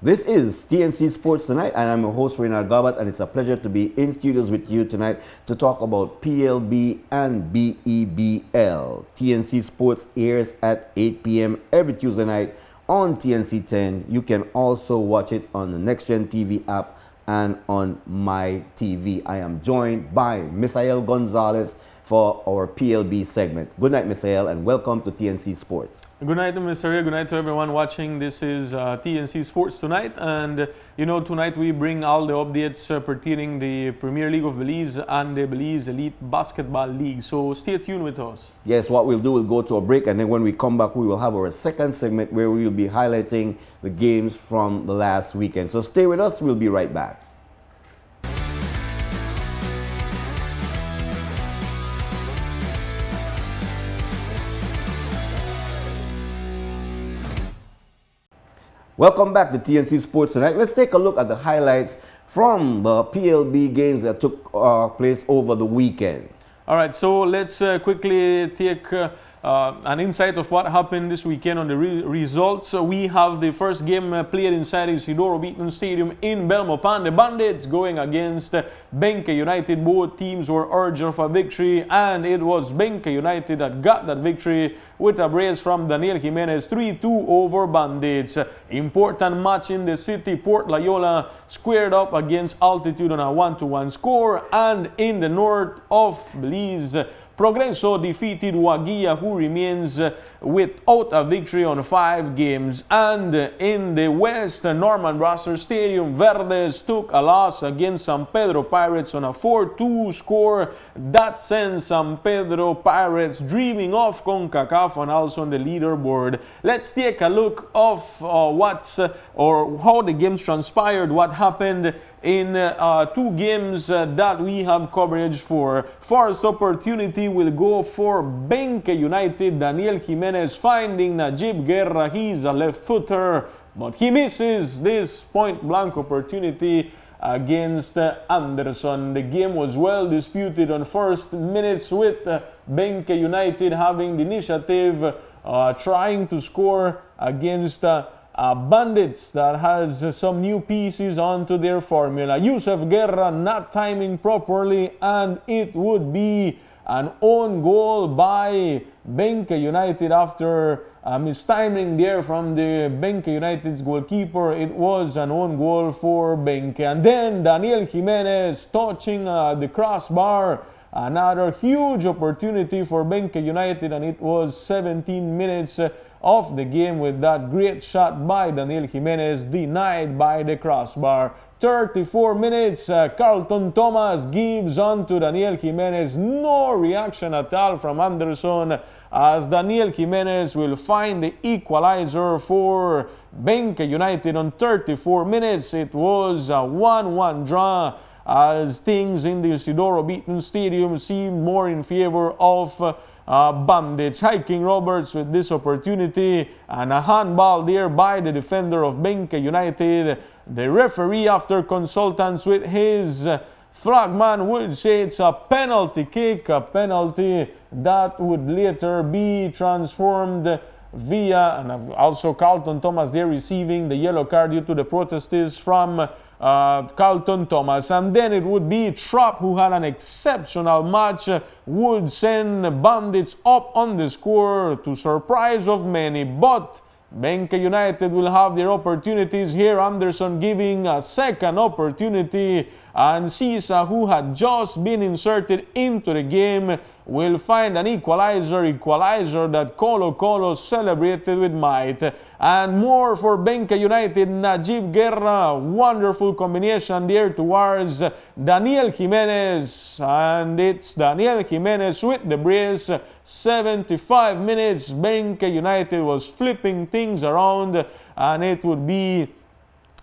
This is TNC Sports Tonight, and I'm your host, Raynord Garbutt, and it's a pleasure to be in studios with you tonight to talk about PLB and BEBL. TNC Sports airs at 8 p.m. every Tuesday night on TNC 10. You can also watch it on the Next Gen TV app and on My TV. I am joined by Misael Gonzales for our PLB segment. Good night, Misael, and welcome to TNC Sports. Good night, Mr. Ray. Good night to everyone watching. This is TNC Sports Tonight, and tonight we bring all the updates pertaining the Premier League of Belize and the Belize Elite Basketball League. So stay tuned with us. Yes, what we'll do, we'll go to a break, and then when we come back, we will have our second segment where we will be highlighting the games from the last weekend. So stay with us. We'll be right back. Welcome back to TNC Sports Tonight. Let's take a look at the highlights from the PLB games that took place over the weekend. All right, so let's quickly take an insight of what happened this weekend on the results. We have the first game played inside Isidoro Beaton Stadium in Belmopan. The Bandits going against Benque United. Both teams were urged of a victory, and it was Benque United that got that victory with a brace from Daniel Jimenez, 3-2 over Bandits. Important match in the city. Port Loyola squared up against Altitude on a 1-1 score, and in the north of Belize, Progreso defeated Wagia, who remains without a victory on 5 games. And in the west, Norman Brasser Stadium, Verdes took a loss against San Pedro Pirates on a 4-2 score. That sends San Pedro Pirates dreaming of CONCACAF and also on the leaderboard. Let's take a look of how the games transpired, what happened in 2 games that we have coverage for. First opportunity will go for Benque United. Daniel Jimenez finding Najib Guerra. He's a left footer, but he misses this point blank opportunity against Anderson. The game was well disputed on first minutes with Benque United having the initiative, trying to score against Bandits that has some new pieces onto their formula. Yusuf Guerra not timing properly, and it would be an own goal by Benque United after mistiming there from the Benque United's goalkeeper. It was an own goal for Benque. And then Daniel Jimenez touching the crossbar. Another huge opportunity for Benque United, and it was 17 minutes of the game with that great shot by Daniel Jimenez, denied by the crossbar. 34 minutes, Carlton Thomas gives on to Daniel Jimenez. No reaction at all from Anderson, as Daniel Jimenez will find the equalizer for Benque United on 34 minutes. It was a 1-1 draw, as things in the Isidoro Beaton Stadium seemed more in favor of Bandits. Hiking Roberts with this opportunity, and a handball there by the defender of Benque United. The referee, after consultants with his flagman, would say it's a penalty kick, a penalty that would later be transformed via, and also Carlton Thomas there receiving the yellow card due to the protesters from Carlton Thomas. And then it would be Trapp, who had an exceptional match, would send Bandits up on the score to surprise of many. But Benque United will have their opportunities here. Anderson giving a second opportunity, and Sisa, who had just been inserted into the game, will find an equalizer that Colo Colo celebrated with might. And more for Benque United. Najib Guerra, wonderful combination there towards Daniel Jimenez, and it's Daniel Jimenez with the brace. 75 minutes, Benque United was flipping things around, and it would be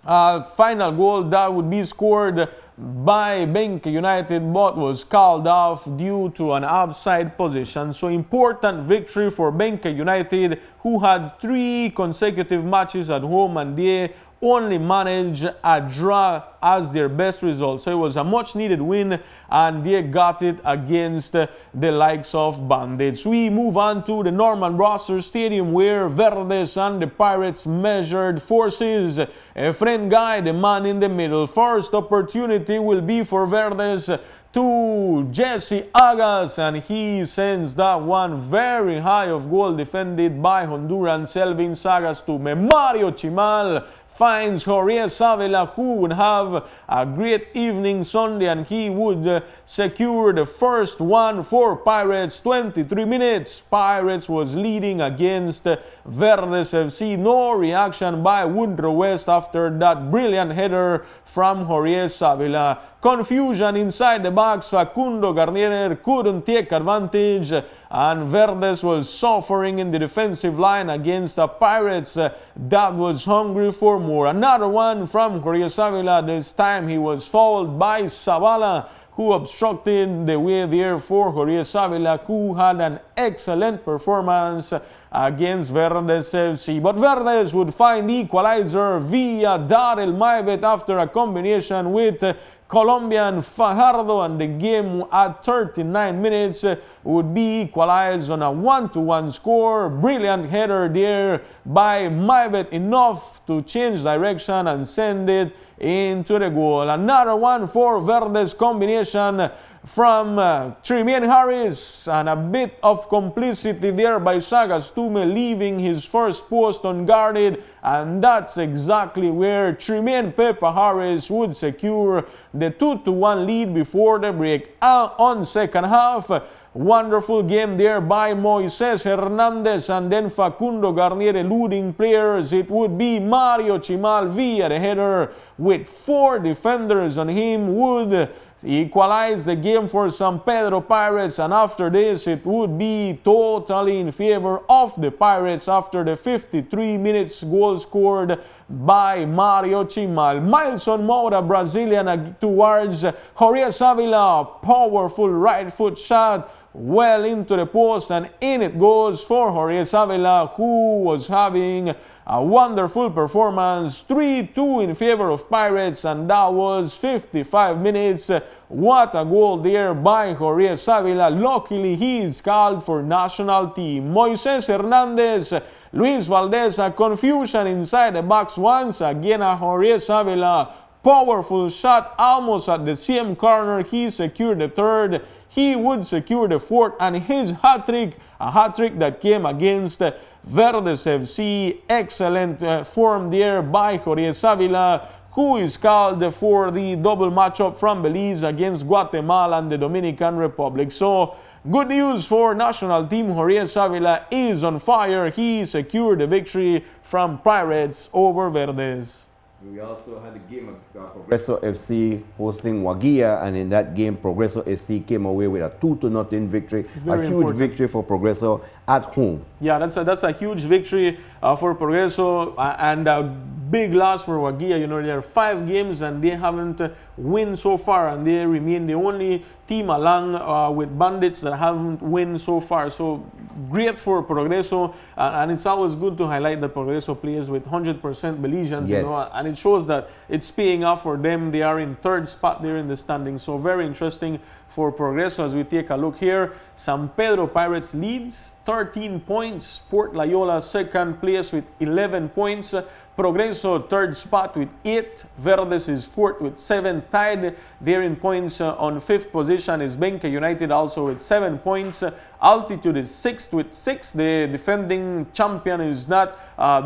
a final goal that would be scored by Benque United, but was called off due to an offside position. So important victory for Benque United, who had 3 consecutive matches at home, and they only managed a draw as their best result. So it was a much needed win, and they got it against the likes of Bandits. We move on to the Norman Rosser Stadium, where Verdes and the Pirates measured forces. Efren Guy, the man in the middle. First opportunity will be for Verdes to Jesse Agas, and he sends that one very high of goal, defended by Honduran Selvin Sagas to Mario Chimal. Finds Jorge Savila, who would have a great evening Sunday, and he would secure the first one for Pirates. 23 minutes, Pirates was leading against Verdes FC. No reaction by Woodrow West after that brilliant header from Jorge Savila. Confusion inside the box. Facundo Garnier couldn't take advantage, and Verdes was suffering in the defensive line against the Pirates that was hungry for more. Another one from Jorge Savila. This time he was fouled by Zavala, who obstructed the way there for Jorge Savila, who had an excellent performance against Verdes FC. But Verdes would find the equalizer via Darrell Maivet after a combination with Colombian Fajardo, and the game at 39 minutes would be equalized on a 1-1 score. Brilliant header there by Maivet, enough to change direction and send it into the goal. Another one for Verdes combination from Tremaine Harris, and a bit of complicity there by Sagastume, leaving his first post unguarded, and that's exactly where Tremaine Pepa Harris would secure the 2-1 lead before the break. On second half, wonderful game there by Moises Hernandez, and then Facundo Garnier eluding players. It would be Mario Chimal via the header with 4 defenders on him, would equalize the game for San Pedro Pirates, and after this it would be totally in favor of the Pirates after the 53 minutes goal scored by Mario Chimal. Milson Moura, Brazilian, towards Jorge Savila. Powerful right foot shot well into the post, and in it goes for Jorge Savila, who was having a wonderful performance. 3-2 in favor of Pirates, and that was 55 minutes. What a goal there by Jorge Savila. Luckily, he is called for national team. Moises Hernandez, Luis Valdez, a confusion inside the box once again. Jorge Savila, powerful shot almost at the same corner. He secured the third. He would secure the fourth, and his hat-trick, a hat-trick that came against Verdes FC. Excellent form there by Jorge Savila, who is called for the double matchup from Belize against Guatemala and the Dominican Republic. So, good news for national team. Jorge Savila is on fire. He secured the victory from Pirates over Verdes. We also had the game of Progreso FC hosting Wagia, and in that game, Progreso FC came away with a 2-0 victory. Very a huge important victory for Progreso at home. Yeah, that's a huge victory for Progreso, and a big loss for Wagia. You know, there are 5 games and they haven't win so far, and they remain the only team along with Bandits that haven't win so far. So great for Progreso, and it's always good to highlight that Progreso plays with 100% Belizeans. Yes. You know, and it shows that it's paying off for them. They are in 3rd spot there in the standings. So very interesting for Progreso as we take a look here. San Pedro Pirates leads 13 points. Port Loyola 2nd place with 11 points. Progreso 3rd spot with 8. Verdes is 4th with 7. Tied there in points on 5th position is Benque United, also with 7 points. Altitude is 6th with 6. The defending champion is not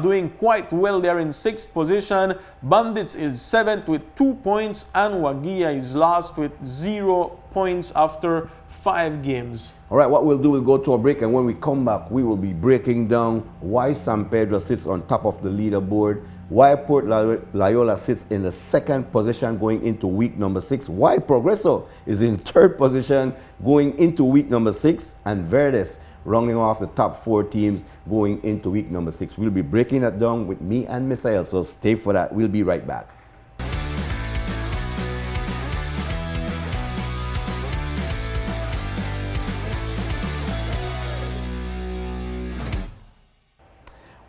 doing quite well there in 6th position. Bandits is 7th with 2 points, and Wagia is last with 0 points after 5 games. All right, what we'll do, we'll go to a break, and when we come back, we will be breaking down why San Pedro sits on top of the leaderboard, why Port Loyola sits in the 2nd position going into week number 6, why Progreso is in 3rd position going into week number 6, and Verdes rounding off the top 4 teams going into week number 6. We'll be breaking that down with me and Misael, so stay for that. We'll be right back.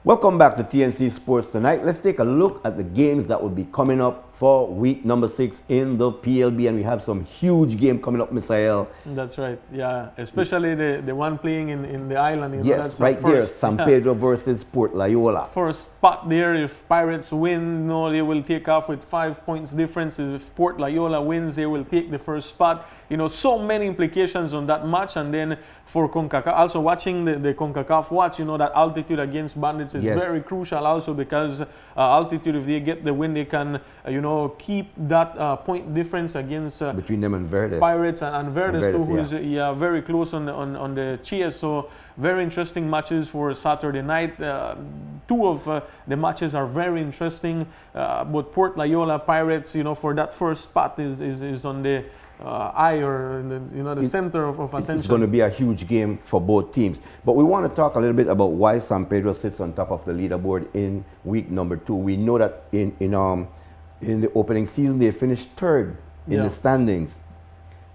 Welcome back to TNC Sports Tonight. Let's take a look at the games that will be coming up for week number 6 in the PLB, and we have some huge game coming up, Misael. That's right, yeah, especially the one playing in the island. You know, Yes, that's right the there, first, San Pedro versus Port Loyola. First spot there. If Pirates win, no, they will take off with 5 points difference. If Port Loyola wins, they will take the first spot. You know, so many implications on that match. And then for CONCACAF, also watching the CONCACAF watch, you know, that altitude against Bandits is very crucial also, because altitude, if they get the win, they can, you know, keep that point difference against between them and Verdes. Pirates and Verdes, too, who is very close on the chase. So very interesting matches for Saturday night. Two of the matches are very interesting. But Port Loyola Pirates, you know, for that first spot is on the eye, or the center of attention. It's going to be a huge game for both teams. But we want to talk a little bit about why San Pedro sits on top of the leaderboard in week number 2. We know that in the opening season they finished 3rd in the standings,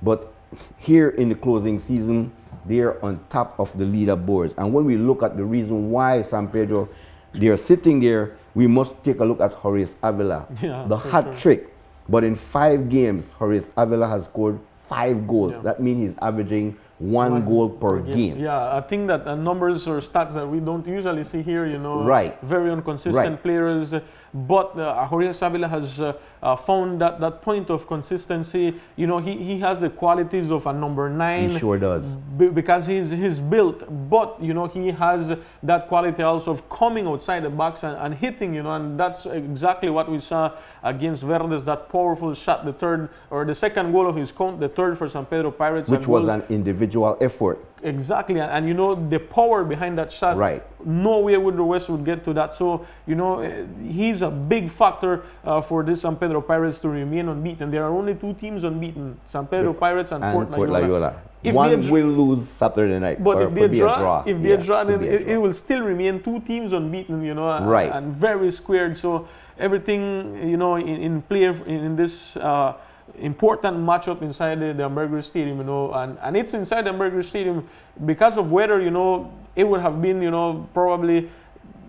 but here in the closing season they're on top of the leaderboards. And when we look at the reason why San Pedro they're sitting there, we must take a look at Horace Avila, the hat trick. But in 5 games, Horace Avila has scored 5 goals. That means he's averaging one goal per game. Yeah, I think that numbers or stats that we don't usually see here, you know, very inconsistent players. But Horace Avila has found that point of consistency. You know, he has the qualities of a number 9. He sure does. Because he's built. But, you know, he has that quality also of coming outside the box and hitting, you know, and that's exactly what we saw against Verdes, that powerful shot, the second goal of his count, the 3rd for San Pedro Pirates. Which was an individual effort. Exactly, and you know, the power behind that shot, no way would the West would get to that. So, you know, he's a big factor for this San Pedro Pirates to remain unbeaten. There are only 2 teams unbeaten, San Pedro Pirates and Port Loyola. One will lose Saturday night, but if they draw, then it will still remain 2 teams unbeaten, you know, and very squared. So everything, you know, in play in this important matchup inside the Hamburger Stadium, you know, and it's inside the Hamburger Stadium because of weather. You know, it would have been, you know, probably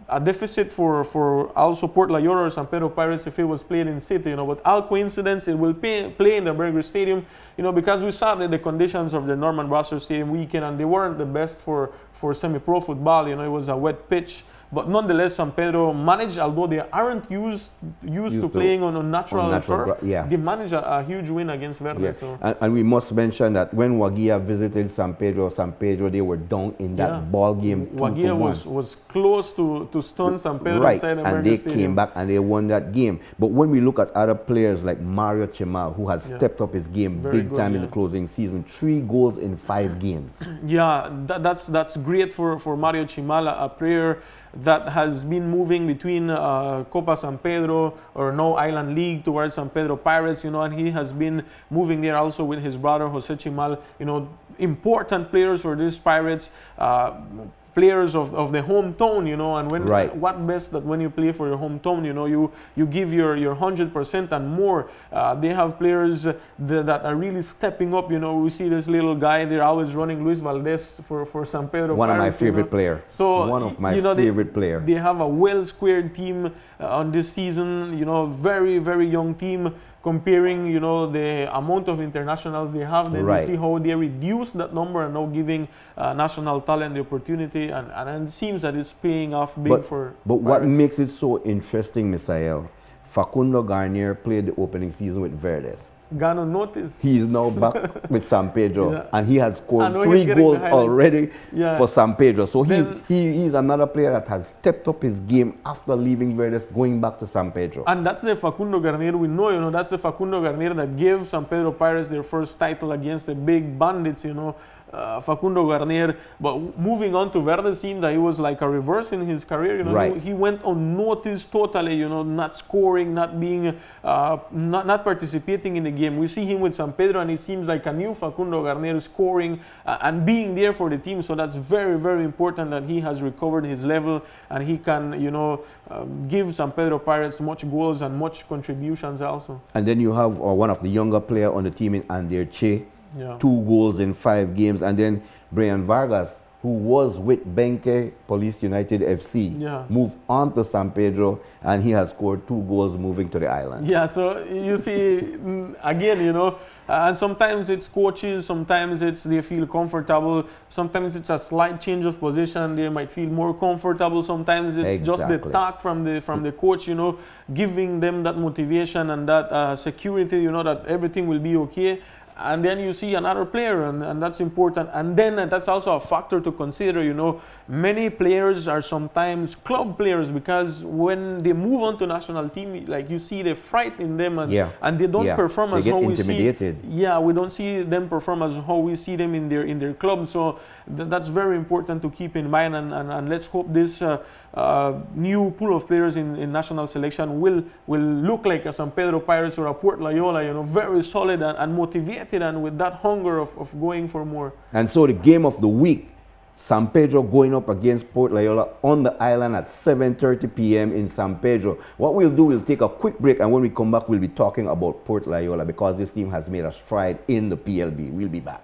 a deficit for also Port Loyola or San Pedro Pirates if it was played in city, you know. But all coincidence, it will play in the Hamburger Stadium, you know, because we saw the conditions of the Norman Broster Stadium weekend, and they weren't the best for semi-pro football. You know, it was a wet pitch. But nonetheless, San Pedro managed, although they aren't used to playing on natural turf, they managed a huge win against Verdes. So. And we must mention that when Wagia visited San Pedro, they were down in that ball game 2-1. Wagia was close to stun San Pedro inside the and they Stadium. came back and they won that game. But when we look at other players like Mario Chimal, who has stepped up his game big time in the closing season, 3 goals in 5 games. Yeah, that's great for Mario Chimal, a player that has been moving between Copa San Pedro or no Island League towards San Pedro Pirates, you know, and he has been moving there also with his brother Jose Chimal, you know, important players for these Pirates. Players of the hometown, you know, and when what best that when you play for your hometown, you know, you give your 100% and more. They have players that are really stepping up. You know, we see this little guy, they're always running, Luis Valdez for San Pedro. One Pirates, of my favorite players. So one of my favorite players. They have a well-squared team on this season. You know, very very young team. Comparing, you know, the amount of internationals they have, then you see how they reduce that number and now giving national talent the opportunity, and it seems that it's paying off big for But what makes it so interesting, Misael, Facundo Garnier played the opening season with Verdes. Gano notice. He is now back with San Pedro, and he has scored 3 goals already for San Pedro. So he's another player that has stepped up his game after leaving Verdes, going back to San Pedro. And that's the Facundo Garnier we know, you know. That's the Facundo Garnier that gave San Pedro Pirates their first title against the big Bandits, you know. Facundo Garnier, but moving on to Verdes, seemed that he was like a reverse in his career. You know, he went unnoticed totally. You know, not scoring, not being, not participating in the game. We see him with San Pedro, and he seems like a new Facundo Garnier, scoring and being there for the team. So that's very, very important that he has recovered his level and he can, you know, give San Pedro Pirates much goals and much contributions also. And then you have one of the younger player on the team in Andir Che. 2 goals in 5 games, and then Brian Vargas, who was with Benque Police United FC, moved on to San Pedro, and he has scored 2 goals moving to the island. Yeah, so you see, again, you know, and sometimes it's coaches, sometimes it's they feel comfortable, sometimes it's a slight change of position, they might feel more comfortable, sometimes it's just the talk from the coach, you know, giving them that motivation and that security, you know, that everything will be okay. And then you see another player, and that's important. And then that's also a factor to consider, you know. Many players are sometimes club players because when they move on to national team, like you see the fright in them, and they don't perform as how we see. Yeah, we don't see them perform as how we see them in their club. So that's very important to keep in mind. And let's hope this new pool of players in national selection will look like a San Pedro Pirates or a Port Loyola, you know, very solid and motivated and with that hunger of going for more. And so the game of the week, San Pedro going up against Port Loyola on the island at 7:30 p.m. in San Pedro. What we'll do, we'll take a quick break, and when we come back, we'll be talking about Port Loyola because this team has made a stride in the PLB. We'll be back.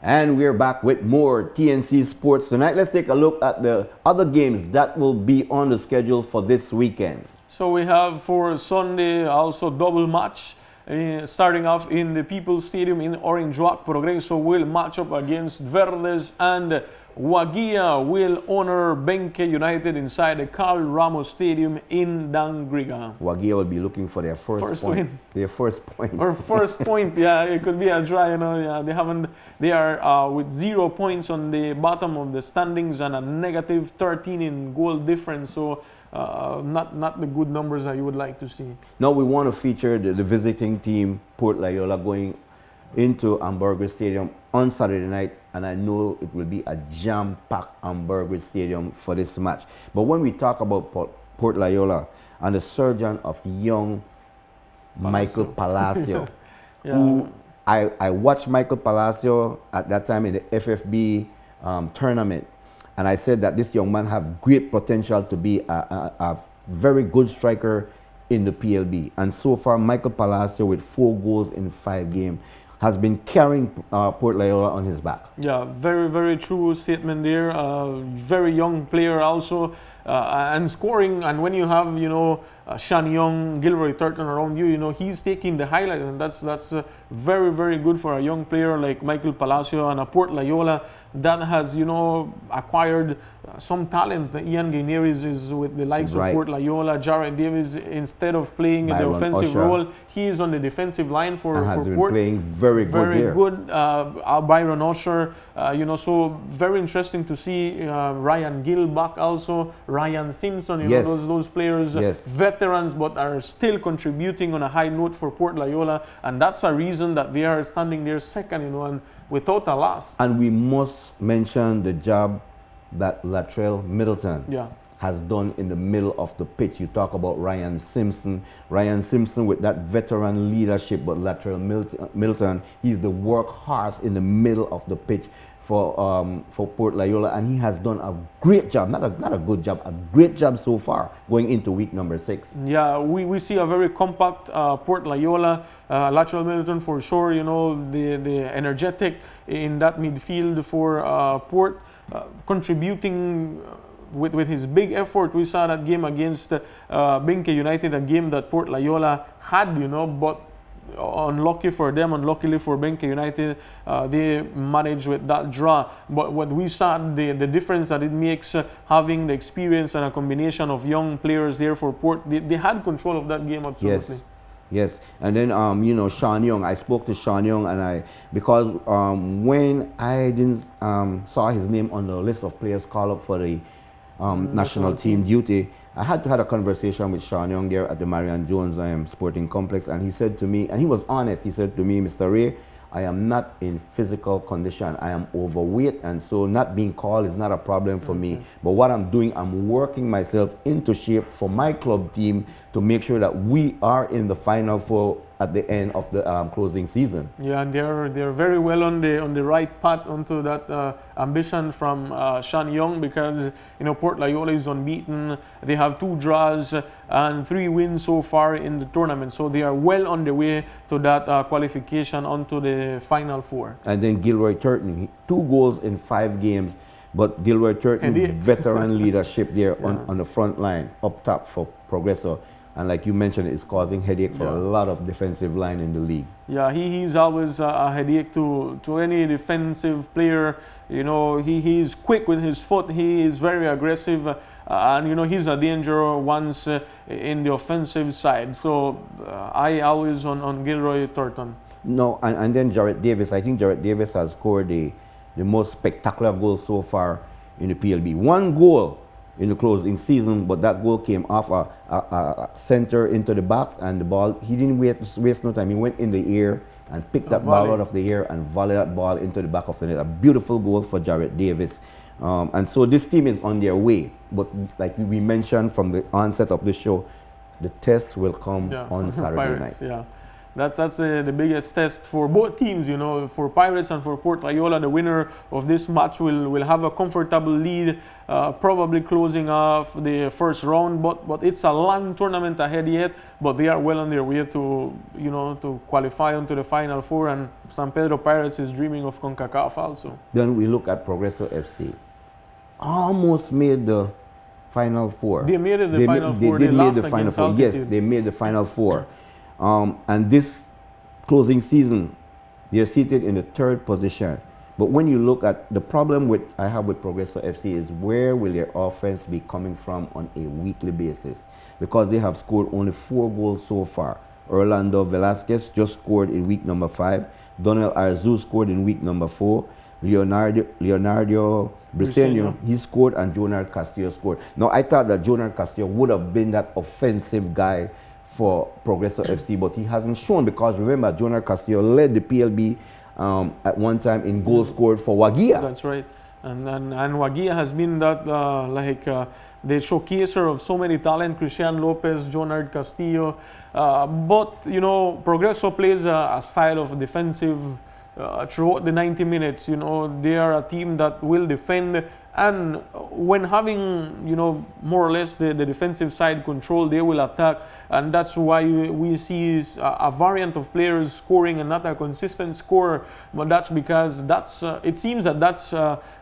And we're back with more TNC Sports Tonight. Let's take a look at the other games that will be on the schedule for this weekend. So we have for Sunday also double match. Starting off in the People's Stadium in Orange Walk. Progreso will match up against Verdes, and Wagia will honor Benque United inside the Carl Ramos Stadium in Dangriga. Wagia will be looking for their first point. Win. Their first point. Or first point, yeah, it could be a draw, you know. Yeah, they are with 0 points on the bottom of the standings and a negative 13 in goal difference. So not the good numbers that you would like to see. Now we want to feature the visiting team, Port Loyola, going into Hamburger Stadium on Saturday night, and I know it will be a jam-packed Hamburger Stadium for this match. But when we talk about Port Loyola and the surgeon of young Michael Palacio, who I watched Michael Palacio at that time in the FFB tournament, and I said that this young man have great potential to be a very good striker in the PLB. And so far, Michael Palacio with 4 goals in 5 games has been carrying Port Loyola on his back. Yeah, very, very true statement there. Very young player also, and scoring. And when you have, you know, Sean Young, Gilroy Turton around you, you know, he's taking the highlight, and that's very, very good for a young player like Michael Palacio and a Port Loyola that has, you know, acquired some talent. Ian Gainier is with the likes of Port Loyola. Jared Davis, instead of playing in the offensive role, he is on the defensive line for has been Port. Playing very good. Byron Usher, you know, so very interesting to see Ryan Gill back also, Ryan Simpson, you know, those players, veterans, but are still contributing on a high note for Port Loyola, and that's a reason that they are standing there second, you know, and without a loss. And we must mention the job that Latrell Middleton has done in the middle of the pitch. You talk about Ryan Simpson with that veteran leadership, but Latrell Middleton, he's the workhorse in the middle of the pitch for Port Loyola, and he has done a great job, not a good job, a great job so far going into week number 6. Yeah, we see a very compact Port Loyola, Lateral Middleton for sure, you know, the energetic in that midfield for Port, contributing with his big effort. We saw that game against Benque United, a game that Port Loyola had, you know, but unlucky for them, unluckily for Benque United, they managed with that draw. But what we saw, the difference that it makes, having the experience and a combination of young players there for Port, they had control of that game absolutely. Yes, and then you know, Sean Young. I spoke to Sean Young, and because when I didn't saw his name on the list of players called up for the national team duty, I had to have a conversation with Sean Young there at the Marion Jones Sporting Complex, and he said to me, and he was honest, he said to me, Mr. Ray, I am not in physical condition. I am overweight, and so not being called is not a problem for me. But what I'm doing, I'm working myself into shape for my club team to make sure that we are in the Final Four at the end of the closing season. Yeah, and they're very well on the right path onto that ambition from Shan Young, because Port Loyola is unbeaten. They have 2 draws and 3 wins so far in the tournament, so they are well on the way to that qualification onto the Final Four. And then Gilroy Turton, 2 goals in 5 games, but Gilroy Turton, veteran leadership there on the front line, up top for Progreso. And like you mentioned, it's causing headache for a lot of defensive line in the league. Yeah, he's always a headache to any defensive player. He's quick with his foot. He is very aggressive. And, he's a danger once in the offensive side. So I always on Gilroy Turton. No, and then Jarrett Davis. I think Jarrett Davis has scored the most spectacular goal so far in the PLB. 1 goal in the closing season, but that goal came off a center into the box, and the ball, he didn't waste no time. He went in the air and picked that ball out of the air and volleyed that ball into the back of the net. A beautiful goal for Jarrett Davis. And so this team is on their way. But like we mentioned from the onset of the show, the test will come on Saturday Pirates, night. Yeah. That's the biggest test for both teams, for Pirates and for Port Loyola. The winner of this match will have a comfortable lead, probably closing off the first round. But it's a long tournament ahead yet. But they are well on their way to to qualify onto the Final Four. And San Pedro Pirates is dreaming of CONCACAF also. Then we look at Progreso FC. Almost made the Final Four. They made it the Final Four. They made the Final Four. Yes, they made the Final Four. And this closing season, they're seated in the 3rd position. But when you look at the problem I have with Progreso FC is where will their offense be coming from on a weekly basis? Because they have scored only 4 goals so far. Orlando Velasquez just scored in week number 5. Donald Arzu scored in week number 4. Leonardo Briceño, he scored, and Jonard Castillo scored. Now, I thought that Jonard Castillo would have been that offensive guy for Progreso FC, but he hasn't shown, because remember, Jonard Castillo led the PLB at one time in goals scored for Wagia. That's right. And Wagia has been that the showcaser of so many talent, Christian Lopez, Jonard Castillo. But Progreso plays a style of defensive throughout the 90 minutes. They are a team that will defend, and when having more or less the defensive side control, they will attack. And that's why we see a variant of players scoring and not a consistent score. But that's because it seems that's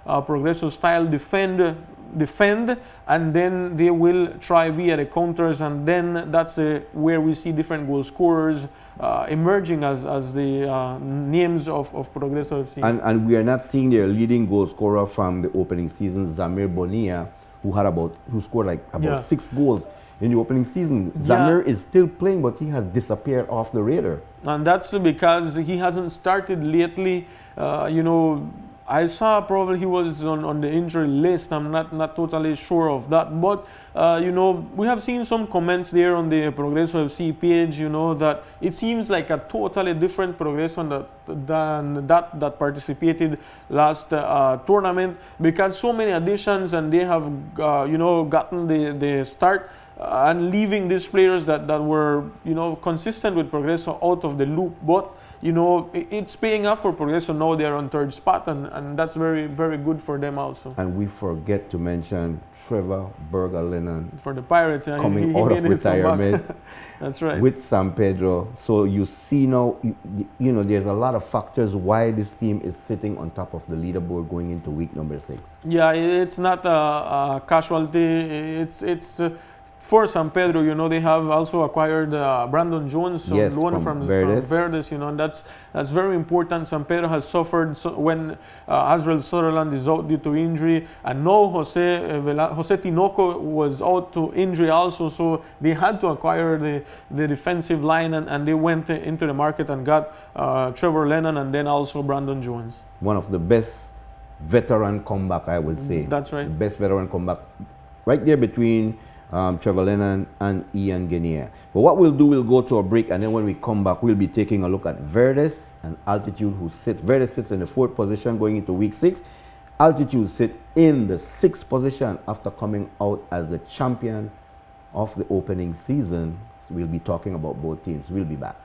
Progreso style: defend, and then they will try via the counters, and then that's where we see different goal scorers emerging as the names of Progreso FC. And we are not seeing their leading goal scorer from the opening season, Zamir Bonilla, who scored about 6 goals in the opening season. Zamir is still playing, but he has disappeared off the radar. And that's because he hasn't started lately. I saw probably he was on the injury list. I'm not totally sure of that. But, we have seen some comments there on the Progreso FC page, that it seems like a totally different Progreso than that participated last tournament, because so many additions, and they have, gotten the start. And leaving these players that were, consistent with Progreso out of the loop. But, it's paying off for Progreso. Now they're on 3rd spot, and that's very, very good for them also. And we forget to mention Trevor Berger-Lennon for the Pirates, coming out of retirement. That's right. With San Pedro. So you see now, there's a lot of factors why this team is sitting on top of the leaderboard going into week number 6. Yeah, it's not a casualty. It's for San Pedro, they have also acquired Brandon Jones, loan from Verdes. And that's very important. San Pedro has suffered when Azrael Sutherland is out due to injury, and now Jose Tinoco was out to injury also. So they had to acquire the defensive line, and they went into the market and got Trevor Lennon and then also Brandon Jones. One of the best veteran comeback, I would say. That's right. The best veteran comeback, right there between Trevor Lennon and Ian Guinea. But what we'll do, we'll go to a break, and then when we come back, we'll be taking a look at Verdes and Altitude, Verdes sits in the 4th position going into week 6. Altitude sit in the 6th position after coming out as the champion of the opening season. So we'll be talking about both teams. We'll be back.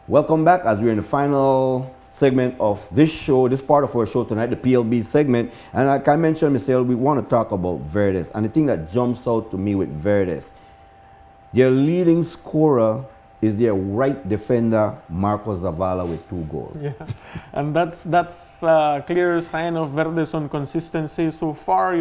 Welcome back as we're in the final segment of this show, this part of our show tonight, the PLB segment. And like I mentioned, Misael, we want to talk about Verdes. And the thing that jumps out to me with Verdes, their leading scorer is their right defender, Marco Zavala, with 2 goals. Yeah, and that's a clear sign of Verdes' inconsistency so far.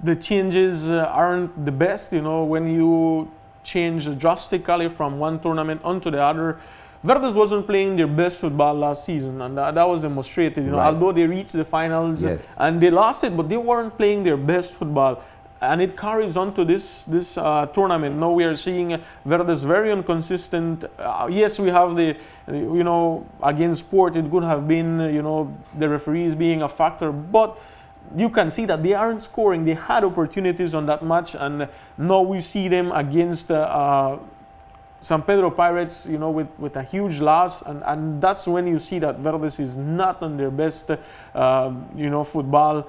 The changes aren't the best. When you change drastically from one tournament onto the other. Verdes wasn't playing their best football last season, and that was demonstrated. Right. Although they reached the finals and they lost it, but they weren't playing their best football. And it carries on to this tournament. Now we are seeing Verdes very inconsistent. Yes, we have the, against Sport, it could have been, the referees being a factor, but you can see that they aren't scoring. They had opportunities on that match, and now we see them against San Pedro Pirates, with a huge loss, and that's when you see that Verdes is not on their best, football.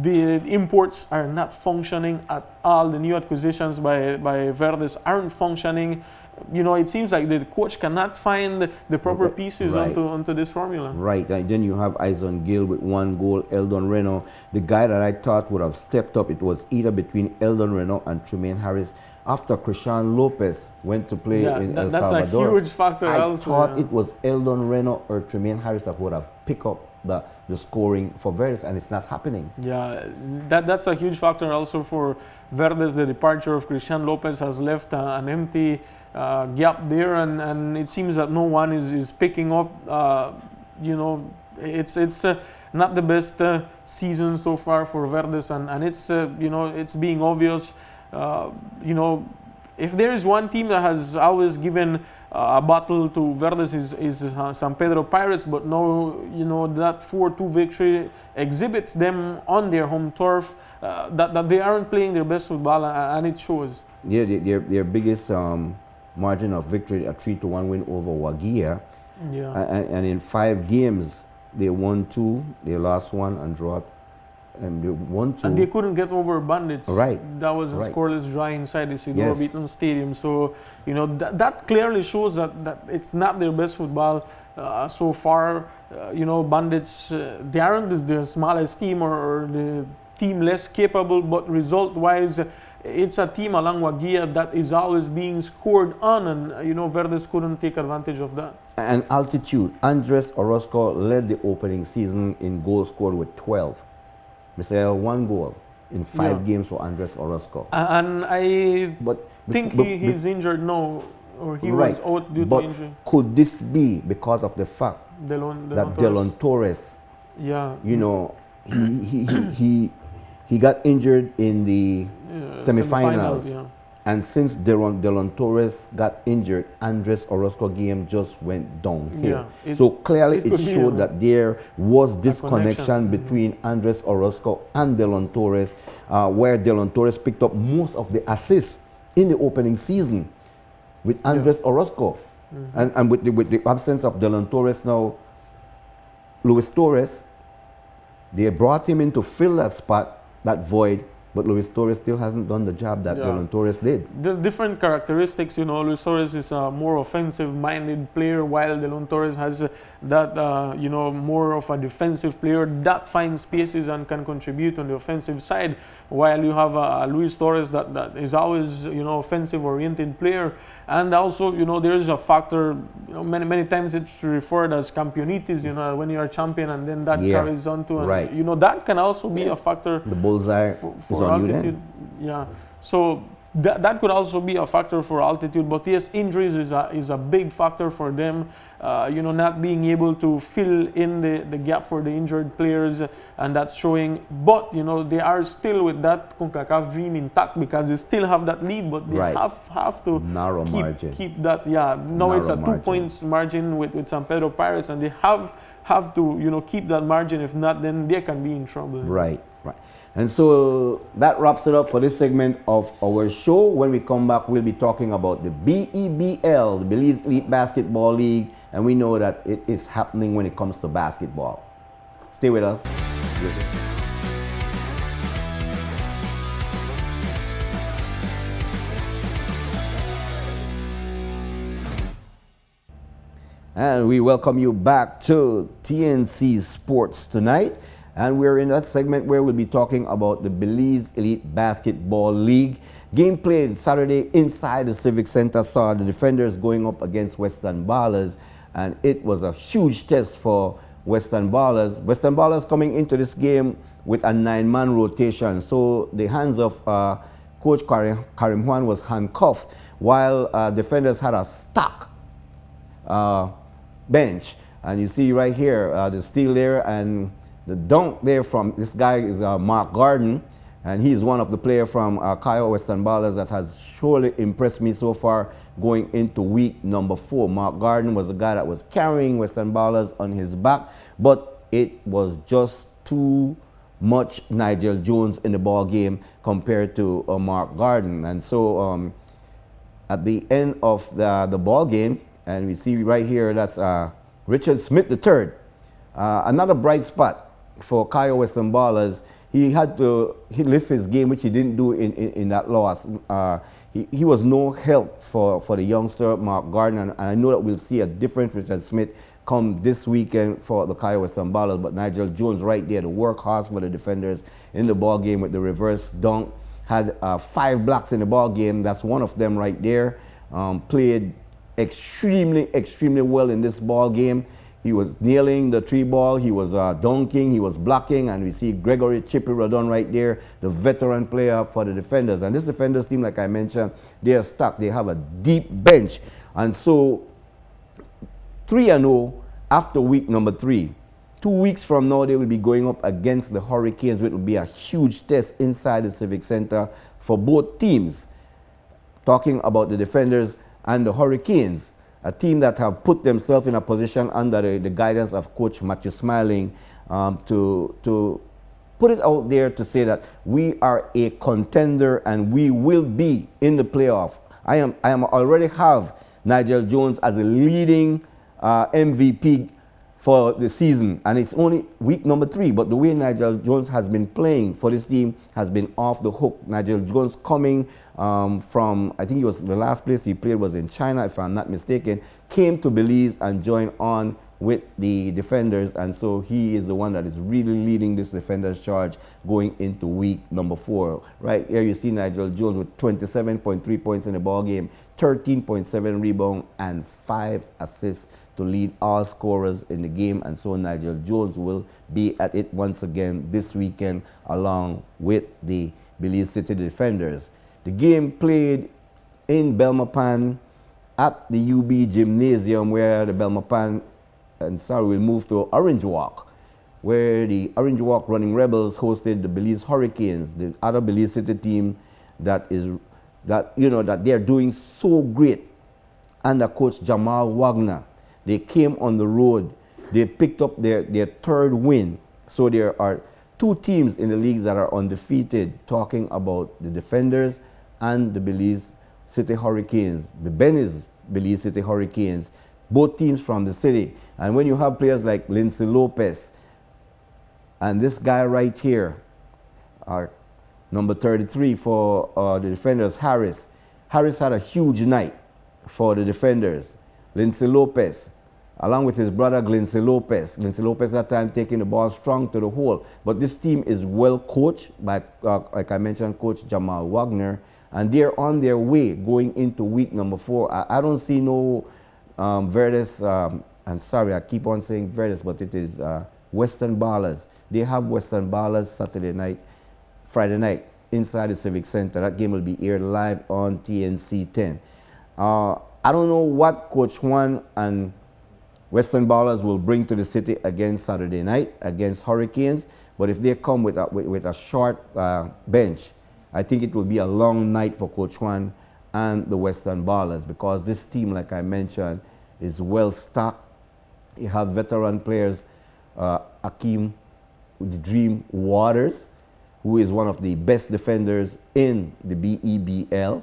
The imports are not functioning at all. The new acquisitions by Verdes aren't functioning. It seems like the coach cannot find the proper pieces onto this formula. Right, and then you have Ison Gill with 1 goal, Eldon Reno. The guy that I thought would have stepped up, it was either between Eldon Reno and Tremaine Harris. After Christian Lopez went to play in El Salvador. That's a huge factor. I thought it was Eldon Reno or Tremaine Harris that would have picked up the scoring for Verdes, and it's not happening. Yeah, that's a huge factor also for Verdes. The departure of Christian Lopez has left an empty gap there, and it seems that no one is picking up. It's not the best season so far for Verdes, and it's it's being obvious. If there is one team that has always given a battle to Verdes is San Pedro Pirates, but now that 4-2 victory exhibits them on their home turf that they aren't playing their best football, and it shows. Yeah, their biggest margin of victory, a 3-1 win over Wagia. Yeah, and in 5 games they won 2, they lost 1 and draw. And they won 2. And they couldn't get over Bandits. Right. That was a scoreless draw inside the Isidoro Beaton Stadium. So, that clearly shows that it's not their best football so far. Bandits, they aren't the smallest team or the team less capable, but result-wise, it's a team along Wagia that is always being scored on, and, Verdes couldn't take advantage of that. And altitude. Andres Orozco led the opening season in goals scored with 12. Misael, 1 goal in 5 games for Andres Orozco. And I think he's injured now, or he was out due to injury. Could this be because of the fact that Delon Torres, he got injured in the semifinals. And since Delon Torres got injured, Andres Orozco game just went downhill. So clearly it showed that there was this connection between Andres Orozco and Delon Torres, where Delon Torres picked up most of the assists in the opening season with Andres Orozco. And with the absence of Delon Torres now, Luis Torres, they brought him in to fill that spot, that void. But Luis Torres still hasn't done the job that Delon Torres did. The different characteristics, Luis Torres is a more offensive-minded player, while Delon Torres has that, more of a defensive player that finds spaces and can contribute on the offensive side, while you have Luis Torres that is always, offensive-oriented player. And also, there is a factor, many times it's referred as campeonitis, when you are champion, and then that carries on to, that can also be a factor. The bullseye is on altitude. You then. Yeah, so that could also be a factor for altitude. But yes, injuries is a big factor for them. Not being able to fill in the gap for the injured players, and that's showing. But they are still with that CONCACAF dream intact because they still have that lead, but they have to keep that. Yeah, now it's a 2 points margin with San Pedro Pirates, and they have to keep that margin. If not, then they can be in trouble. Right. And so that wraps it up for this segment of our show. When we come back, we'll be talking about the BEBL, the Belize Elite Basketball League, and we know that it is happening when it comes to basketball. Stay with us. And we welcome you back to TNC Sports Tonight. And we're in that segment where we'll be talking about the Belize Elite Basketball League. Game played Saturday inside the Civic Center saw the defenders going up against Western Ballers. And it was a huge test for Western Ballers. Western Ballers coming into this game with a 9-man rotation. So the hands of Coach Karim Juan was handcuffed, while defenders had a stack bench. And you see right here the steal there and the dunk there from this guy is Mark Garden, and he's one of the players from Kiowa Western Ballers that has surely impressed me so far going into week number 4. Mark Garden was the guy that was carrying Western Ballers on his back, but it was just too much Nigel Jones in the ball game compared to Mark Garden. And so at the end of the ball game, and we see right here that's Richard Smith III, another bright spot for Kiowa Western Ballers. He had to lift his game, which he didn't do in that loss. He was no help for the youngster Mark Garden, and I know that we'll see a different Richard Smith come this weekend for the Kiowa Western Ballers. But Nigel Jones right there, the workhorse for the defenders in the ball game with the reverse dunk, had 5 blocks in the ball game. That's one of them right there. Played extremely well in this ball game. He was nailing the 3 ball, he was dunking, he was blocking, and we see Gregory Chippy Rodon right there, the veteran player for the defenders. And this defenders team, like I mentioned, they are stuck. They have a deep bench. And so 3-0 after week number 3. 2 weeks from now, they will be going up against the Hurricanes, which will be a huge test inside the Civic Center for both teams. Talking about the defenders and the Hurricanes, a team that have put themselves in a position under the guidance of Coach Matthew Smiling to put it out there to say that we are a contender and we will be in the playoff. I am already have Nigel Jones as a leading MVP for the season, and it's only week number 3, but the way Nigel Jones has been playing for this team has been off the hook. Nigel Jones coming from, I think it was the last place he played was in China, if I'm not mistaken, came to Belize and joined on with the defenders, and so he is the one that is really leading this defenders charge going into week number 4. Right here you see Nigel Jones with 27.3 points in the ball game, 13.7 rebound, and 5 assists to lead all scorers in the game. And so Nigel Jones will be at it once again this weekend along with the Belize City defenders. The game played in Belmopan at the UB Gymnasium, where the Belmopan will move to Orange Walk, where the Orange Walk Running Rebels hosted the Belize Hurricanes, the other Belize City team that they're doing so great under Coach Jamal Wagner. They came on the road. They picked up their 3rd win. So there are 2 teams in the leagues that are undefeated, talking about the defenders and the Belize City Hurricanes, the Belize City Hurricanes, both teams from the city. And when you have players like Lindsay Lopez and this guy right here, number 33 for the defenders, Harris. Harris had a huge night for the defenders. Lindsay Lopez, along with his brother Lindsay Lopez. Lindsay Lopez that time taking the ball strong to the hole. But this team is well coached by, like I mentioned, Coach Jamal Wagner, and they're on their way going into week number 4. I don't see no Verdes, and sorry, I keep on saying Verdes, but it is Western Ballers. They have Western Ballers Friday night inside the Civic Center. That game will be aired live on TNC 10. I don't know what Coach Juan and Western Ballers will bring to the city against Saturday night against Hurricanes, but if they come with a short bench, I think it will be a long night for Coach Juan and the Western Ballers, because this team, like I mentioned, is well stocked. You have veteran players, Akeem the Dream Waters, who is one of the best defenders in the BEBL.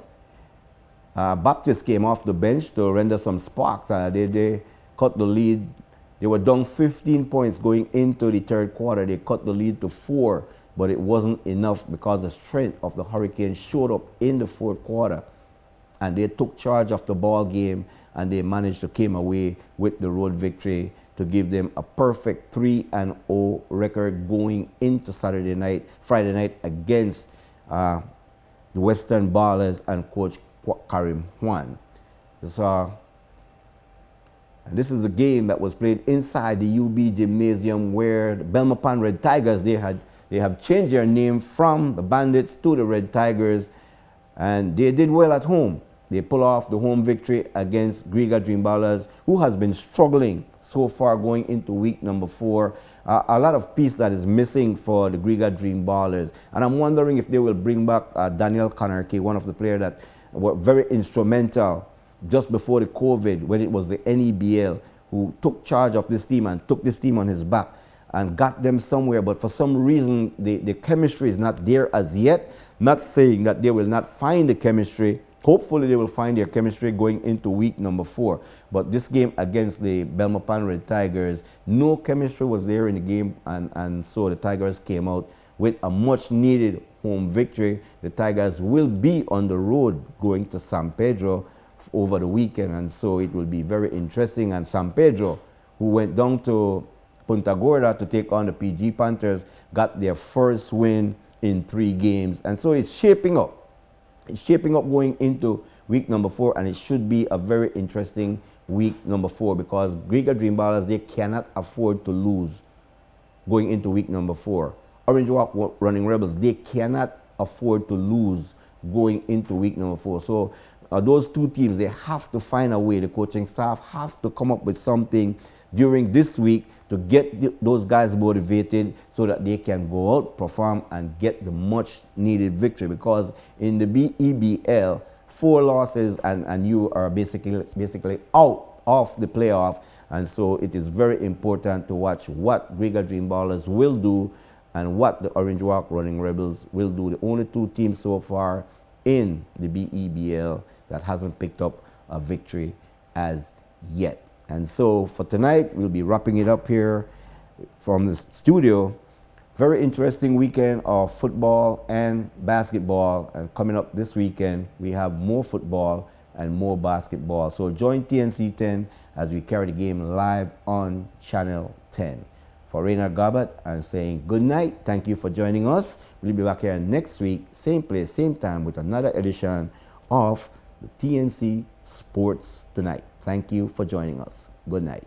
Baptist came off the bench to render some sparks. They cut the lead. They were down 15 points going into the 3rd quarter. They cut the lead to 4, but it wasn't enough because the strength of the Hurricanes showed up in the 4th quarter, and they took charge of the ball game and they managed to came away with the road victory to give them a perfect 3-0 record going into Friday night against the Western Ballers and Coach Karim Juan. So, and this is a game that was played inside the UB Gymnasium, where the Belmopan Red Tigers, they have changed their name from the Bandits to the Red Tigers, and they did well at home. They pull off the home victory against Griga Dream Ballers, who has been struggling so far going into week number 4. A lot of piece that is missing for the Griga Dream Ballers, and I'm wondering if they will bring back Daniel Conarchy, one of the players that were very instrumental just before the COVID, when it was the NEBL, who took charge of this team and took this team on his back and got them somewhere. But for some reason, the chemistry is not there as yet. Not saying that they will not find the chemistry. Hopefully they will find their chemistry going into week number 4. But this game against the Belmopan Red Tigers, no chemistry was there in the game, and so the Tigers came out with a much needed home victory. The Tigers will be on the road going to San Pedro over the weekend, and so it will be very interesting. And San Pedro, who went down to Punta Gorda to take on the PG Panthers, got their first win in 3 games, and so it's shaping up. It's shaping up going into week number 4, and it should be a very interesting week number 4, because Griga Dream Ballers, they cannot afford to lose going into week number 4. Orange Walk Running Rebels, they cannot afford to lose going into week number 4. So those two teams, they have to find a way. The coaching staff have to come up with something during this week to get those guys motivated so that they can go out, perform, and get the much needed victory. Because in the BEBL, 4 losses and you are basically out of the playoff. And so it is very important to watch what Griga Dream Ballers will do and what the Orange Walk Running Rebels will do. The only 2 teams so far in the BEBL that hasn't picked up a victory as yet. And so for tonight, we'll be wrapping it up here from the studio. Very interesting weekend of football and basketball. And coming up this weekend, we have more football and more basketball. So join TNC 10 as we carry the game live on Channel 10. For Raynord Garbutt, I'm saying good night. Thank you for joining us. We'll be back here next week, same place, same time, with another edition of the TNC Sports Tonight. Thank you for joining us. Good night.